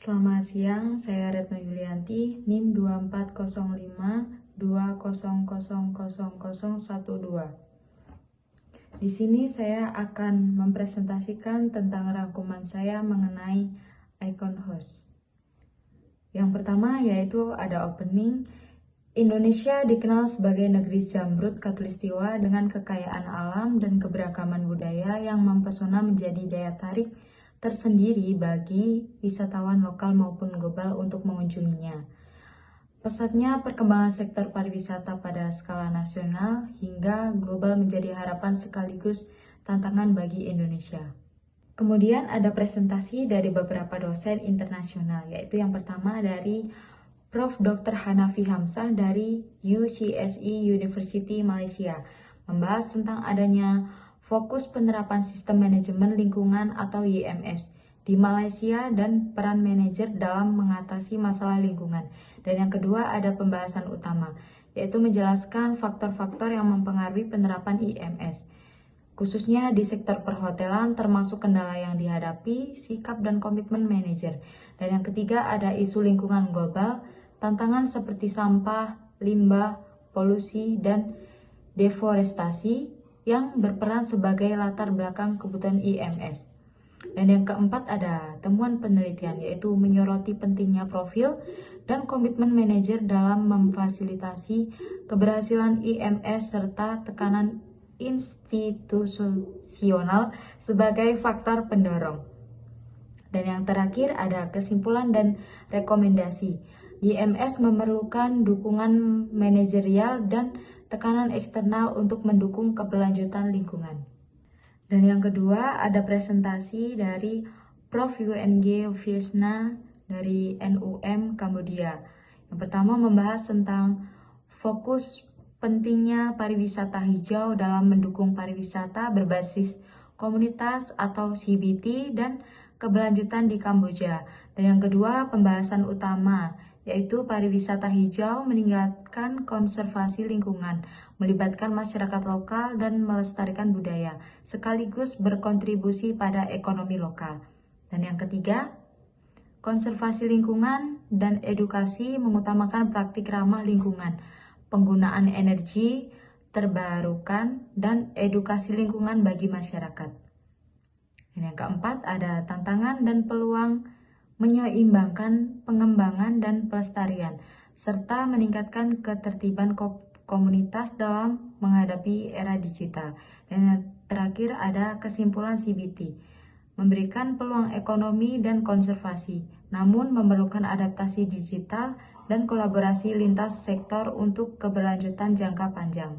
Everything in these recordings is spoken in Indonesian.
Selamat siang, saya Retno Yulianti, NIM 240520000012. Di sini saya akan mempresentasikan tentang rangkuman saya mengenai icon host. Yang pertama yaitu ada opening. Indonesia dikenal sebagai negeri zamrud khatulistiwa dengan kekayaan alam dan keberagaman budaya yang mempesona menjadi daya tarik tersendiri bagi wisatawan lokal maupun global untuk mengunjunginya. Pesatnya perkembangan sektor pariwisata pada skala nasional hingga global menjadi harapan sekaligus tantangan bagi Indonesia. Kemudian ada presentasi dari beberapa dosen internasional, yaitu yang pertama dari Prof. Dr. Hanafi Hamzah dari UCSI University Malaysia, membahas tentang adanya fokus penerapan sistem manajemen lingkungan atau YMS di Malaysia dan peran manajer dalam mengatasi masalah lingkungan. Dan yang kedua ada pembahasan utama, yaitu menjelaskan faktor-faktor yang mempengaruhi penerapan YMS, khususnya di sektor perhotelan termasuk kendala yang dihadapi, sikap dan komitmen manajer. Dan yang ketiga ada isu lingkungan global, tantangan seperti sampah, limbah, polusi, dan deforestasi yang berperan sebagai latar belakang kebutuhan IMS. Dan yang keempat ada temuan penelitian, yaitu menyoroti pentingnya profil dan komitmen manajer dalam memfasilitasi keberhasilan IMS serta tekanan institusional sebagai faktor pendorong. Dan yang terakhir ada kesimpulan dan rekomendasi. YMS memerlukan dukungan manajerial dan tekanan eksternal untuk mendukung keberlanjutan lingkungan. Dan yang kedua ada presentasi dari Prof. UNG Viesna dari NUM Kambodia. Yang pertama membahas tentang fokus pentingnya pariwisata hijau dalam mendukung pariwisata berbasis komunitas atau CBT dan keberlanjutan di Kamboja. Dan yang kedua pembahasan utama, yaitu pariwisata hijau meningkatkan konservasi lingkungan, melibatkan masyarakat lokal dan melestarikan budaya, sekaligus berkontribusi pada ekonomi lokal. Dan yang ketiga, konservasi lingkungan dan edukasi mengutamakan praktik ramah lingkungan, penggunaan energi terbarukan, dan edukasi lingkungan bagi masyarakat. Dan yang keempat ada tantangan dan peluang menyeimbangkan pengembangan dan pelestarian, serta meningkatkan ketertiban komunitas dalam menghadapi era digital. Dan yang terakhir ada kesimpulan CBT, memberikan peluang ekonomi dan konservasi, namun memerlukan adaptasi digital dan kolaborasi lintas sektor untuk keberlanjutan jangka panjang.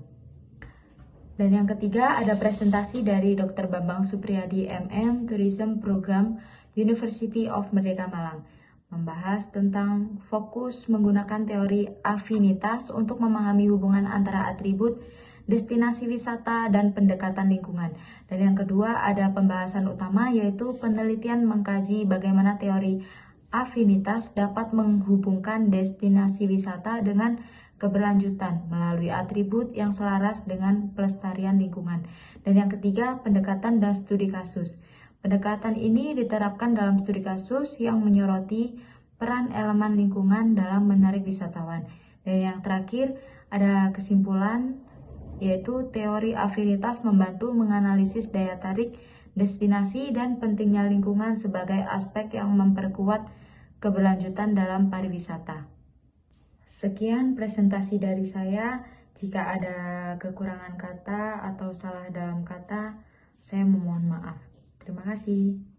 Dan yang ketiga ada presentasi dari Dr. Bambang Supriyadi MM, Tourism Program University of Merdeka Malang, membahas tentang fokus menggunakan teori afinitas untuk memahami hubungan antara atribut destinasi wisata dan pendekatan lingkungan. Dan yang kedua ada pembahasan utama, yaitu penelitian mengkaji bagaimana teori afinitas dapat menghubungkan destinasi wisata dengan keberlanjutan melalui atribut yang selaras dengan pelestarian lingkungan. Dan yang ketiga, pendekatan dan studi kasus. Pendekatan ini diterapkan dalam studi kasus yang menyoroti peran elemen lingkungan dalam menarik wisatawan. Dan yang terakhir, ada kesimpulan, yaitu teori afinitas membantu menganalisis daya tarik destinasi dan pentingnya lingkungan sebagai aspek yang memperkuat keberlanjutan dalam pariwisata. Sekian presentasi dari saya. Jika ada kekurangan kata atau salah dalam kata, saya memohon maaf. Terima kasih.